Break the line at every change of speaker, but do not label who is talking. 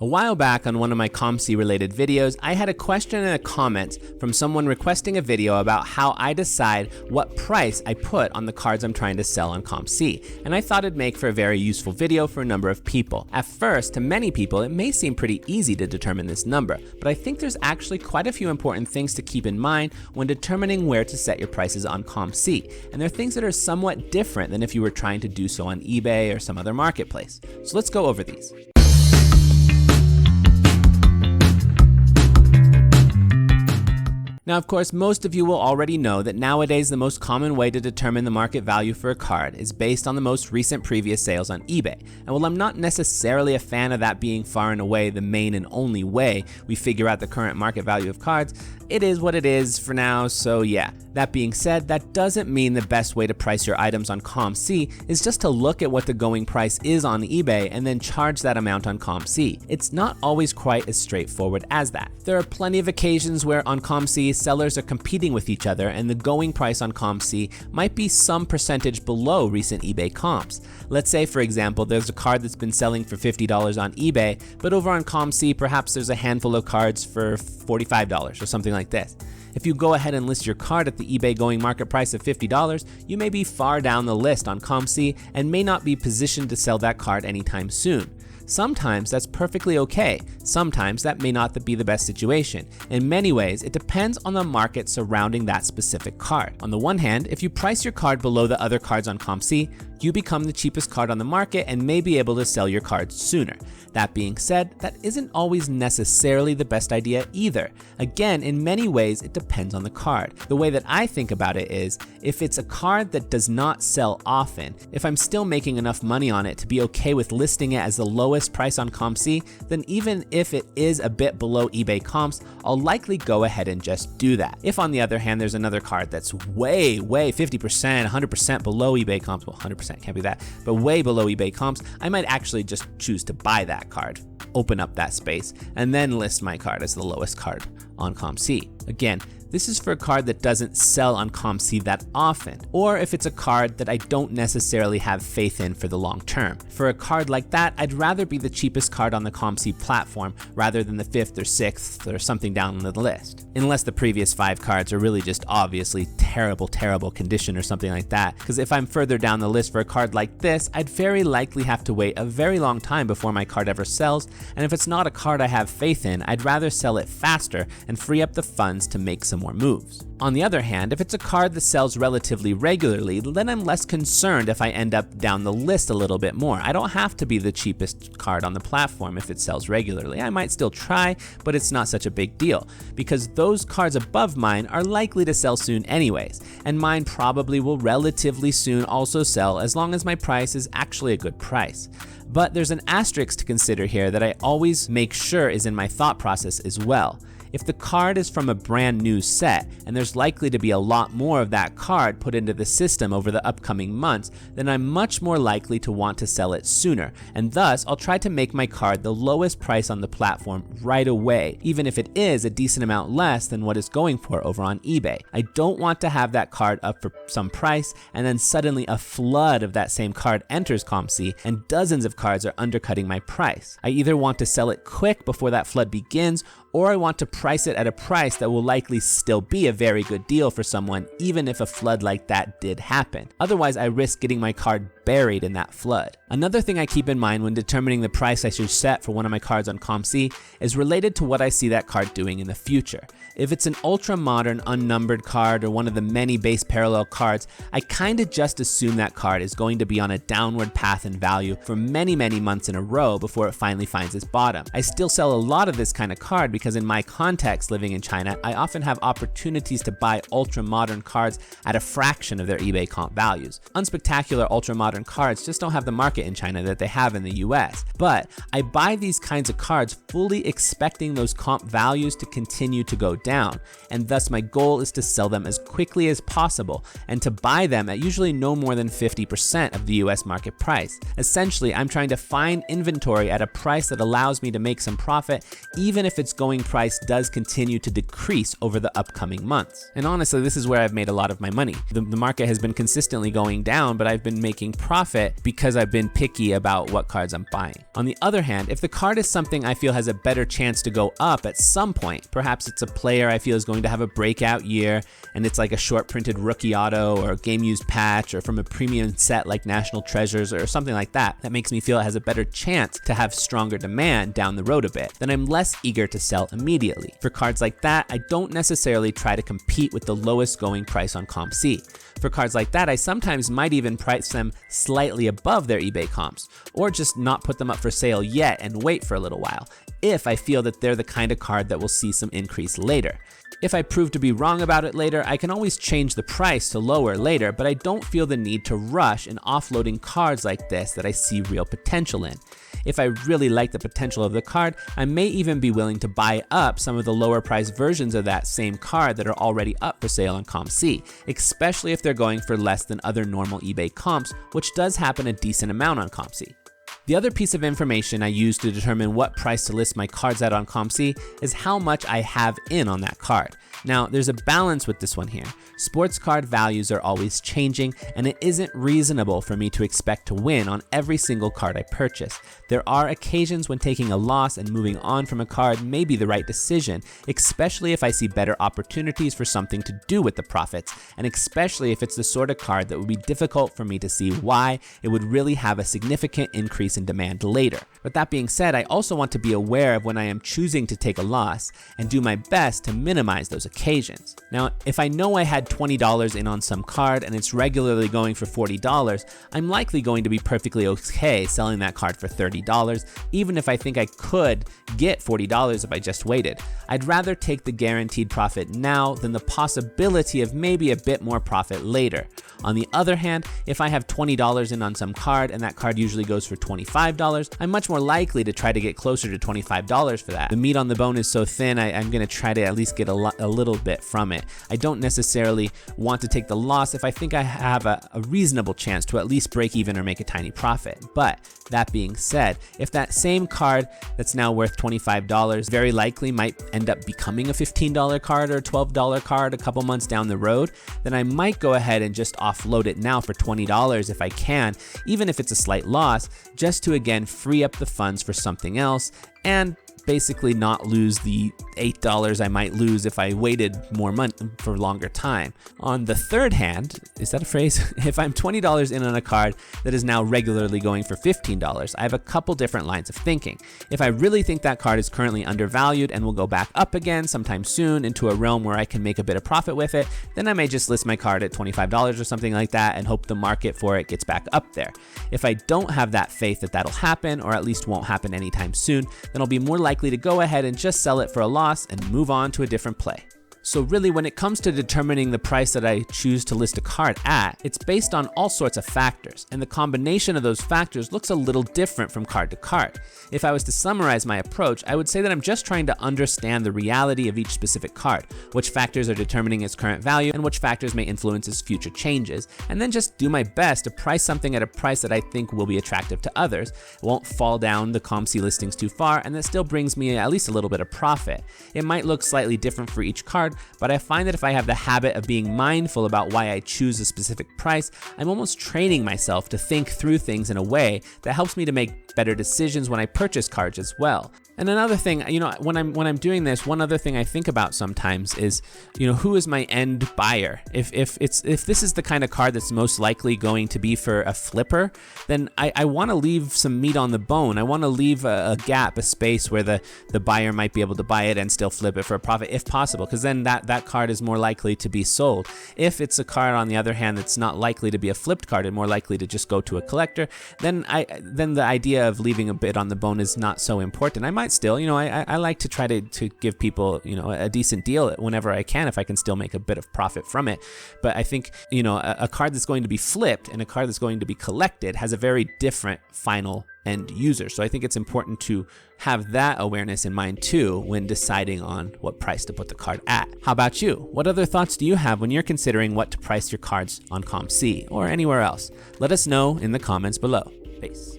A while back on one of my COMC related videos, I had a question in a comment from someone requesting a video about how I decide what price I put on the cards I'm trying to sell on COMC, and I thought it'd make for a very useful video for a number of people. At first, to many people, it may seem pretty easy to determine this number, but I think there's actually quite a few important things to keep in mind when determining where to set your prices on COMC, and they're things that are somewhat different than if you were trying to do so on eBay or some other marketplace. So let's go over these. Now, of course, most of you will already know that nowadays the most common way to determine the market value for a card is based on the most recent previous sales on eBay. And while I'm not necessarily a fan of that being far and away the main and only way we figure out the current market value of cards, it is what it is for now, so yeah. That being said, that doesn't mean the best way to price your items on COMC is just to look at what the going price is on eBay and then charge that amount on COMC. It's not always quite as straightforward as that. There are plenty of occasions where on COMC, sellers are competing with each other and the going price on COMC might be some percentage below recent eBay comps. Let's say, for example, there's a card that's been selling for $50 on eBay, but over on COMC, perhaps there's a handful of cards for $45 or something like this. If you go ahead and list your card at the eBay going market price of $50, you may be far down the list on COMC and may not be positioned to sell that card anytime soon. Sometimes that's perfectly okay. Sometimes that may not be the best situation. In many ways, it depends on the market surrounding that specific card. On the one hand, if you price your card below the other cards on COMC, you become the cheapest card on the market and may be able to sell your cards sooner. That being said, that isn't always necessarily the best idea either. Again, in many ways, it depends on the card. The way that I think about it is, if it's a card that does not sell often, if I'm still making enough money on it to be okay with listing it as the lowest price on COMC, then even if it is a bit below eBay comps, I'll likely go ahead and just do that. If on the other hand, there's another card that's way 50%, 100% below eBay comps, well 100% can't be that, but way below eBay comps, I might actually just choose to buy that card, open up that space, and then list my card as the lowest card on COMC. Again, this is for a card that doesn't sell on COMC that often, or if it's a card that I don't necessarily have faith in for the long term. For a card like that, I'd rather be the cheapest card on the COMC platform rather than the 5th or 6th or something down the list. Unless the previous 5 cards are really just obviously terrible condition or something like that, because if I'm further down the list for a card like this, I'd very likely have to wait a very long time before my card ever sells, and if it's not a card I have faith in, I'd rather sell it faster and free up the funds to make some more moves. On the other hand, if it's a card that sells relatively regularly, then I'm less concerned if I end up down the list a little bit more. I don't have to be the cheapest card on the platform if it sells regularly. I might still try, but it's not such a big deal, because those cards above mine are likely to sell soon anyways, and mine probably will relatively soon also sell as long as my price is actually a good price. But there's an asterisk to consider here that I always make sure is in my thought process as well. If the card is from a brand new set, and there's likely to be a lot more of that card put into the system over the upcoming months, then I'm much more likely to want to sell it sooner, and thus I'll try to make my card the lowest price on the platform right away, even if it is a decent amount less than what it's going for over on eBay. I don't want to have that card up for some price, and then suddenly a flood of that same card enters COMC, and dozens of cards are undercutting my price. I either want to sell it quick before that flood begins, or I want to price it at a price that will likely still be a very good deal for someone, even if a flood like that did happen. Otherwise, I risk getting my card buried in that flood. Another thing I keep in mind when determining the price I should set for one of my cards on COMC is related to what I see that card doing in the future. If it's an ultra modern unnumbered card or one of the many base parallel cards, I kinda just assume that card is going to be on a downward path in value for many months in a row before it finally finds its bottom. I still sell a lot of this kind of card because in my context living in China, I often have opportunities to buy ultra modern cards at a fraction of their eBay comp values. Unspectacular ultra modern cards just don't have the market in China that they have in the US. But I buy these kinds of cards fully expecting those comp values to continue to go down, and thus my goal is to sell them as quickly as possible and to buy them at usually no more than 50% of the US market price. Essentially, I'm trying to find inventory at a price that allows me to make some profit, even if its going price does continue to decrease over the upcoming months. And honestly, this is where I've made a lot of my money. The market has been consistently going down, but I've been making profit because I've been picky about what cards I'm buying. On the other hand, if the card is something I feel has a better chance to go up at some point, perhaps it's a player I feel is going to have a breakout year and it's like a short printed rookie auto or a game used patch or from a premium set like National Treasures or something like that, that makes me feel it has a better chance to have stronger demand down the road a bit, then I'm less eager to sell immediately. For cards like that, I don't necessarily try to compete with the lowest going price on COMC. For cards like that, I sometimes might even price them slightly above their eBay comps, or just not put them up for sale yet and wait for a little while, if I feel that they're the kind of card that will see some increase later. If I prove to be wrong about it later, I can always change the price to lower later, but I don't feel the need to rush in offloading cards like this that I see real potential in. If I really like the potential of the card, I may even be willing to buy up some of the lower priced versions of that same card that are already up for sale on COMC, especially if they're going for less than other normal eBay comps, which does happen a decent amount on COMC. The other piece of information I use to determine what price to list my cards at on COMC is how much I have in on that card. Now, there's a balance with this one here. Sports card values are always changing, and it isn't reasonable for me to expect to win on every single card I purchase. There are occasions when taking a loss and moving on from a card may be the right decision, especially if I see better opportunities for something to do with the profits, and especially if it's the sort of card that would be difficult for me to see why it would really have a significant increase in demand later. But that being said, I also want to be aware of when I am choosing to take a loss and do my best to minimize those occasions. Now, if I know I had $20 in on some card and it's regularly going for $40, I'm likely going to be perfectly okay selling that card for $30, even if I think I could get $40 if I just waited. I'd rather take the guaranteed profit now than the possibility of maybe a bit more profit later. On the other hand, if I have $20 in on some card and that card usually goes for $25, I'm much more likely to try to get closer to $25 for that. The meat on the bone is so thin, I'm going to try to at least get a little bit from it. I don't necessarily want to take the loss if I think I have a reasonable chance to at least break even or make a tiny profit. But that being said, if that same card that's now worth $25 very likely might end up becoming a $15 card or a $12 card a couple months down the road, then I might go ahead and just offload it now for $20 if I can, even if it's a slight loss, just to again free up the funds for something else and basically not lose the $8 I might lose if I waited more money for a longer time. On the third hand, is that a phrase? If I'm $20 in on a card that is now regularly going for $15, I have a couple different lines of thinking. If I really think that card is currently undervalued and will go back up again sometime soon into a realm where I can make a bit of profit with it, then I may just list my card at $25 or something like that and hope the market for it gets back up there. If I don't have that faith that that'll happen, or at least won't happen anytime soon, then I'll be more likely to go ahead and just sell it for a loss and move on to a different play. So really, when it comes to determining the price that I choose to list a card at, it's based on all sorts of factors, and the combination of those factors looks a little different from card to card. If I was to summarize my approach, I would say that I'm just trying to understand the reality of each specific card, which factors are determining its current value and which factors may influence its future changes, and then just do my best to price something at a price that I think will be attractive to others, won't fall down the COMC listings too far, and that still brings me at least a little bit of profit. It might look slightly different for each card, but I find that if I have the habit of being mindful about why I choose a specific price, I'm almost training myself to think through things in a way that helps me to make better decisions when I purchase cards as well. And another thing, when I'm doing this, one other thing I think about sometimes is, who is my end buyer? If this is the kind of card that's most likely going to be for a flipper, then I want to leave some meat on the bone. I want to leave a gap, a space where the buyer might be able to buy it and still flip it for a profit if possible, because then that card is more likely to be sold. If it's a card, on the other hand, that's not likely to be a flipped card and more likely to just go to a collector, then the idea of leaving a bit on the bone is not so important. I might still, I like to try to give people, a decent deal whenever I can, if I can still make a bit of profit from it. But I think, a card that's going to be flipped and a card that's going to be collected has a very different final end user. So I think it's important to have that awareness in mind too when deciding on what price to put the card at. How about you? What other thoughts do you have when you're considering what to price your cards on COMC or anywhere else? Let us know in the comments below. Peace.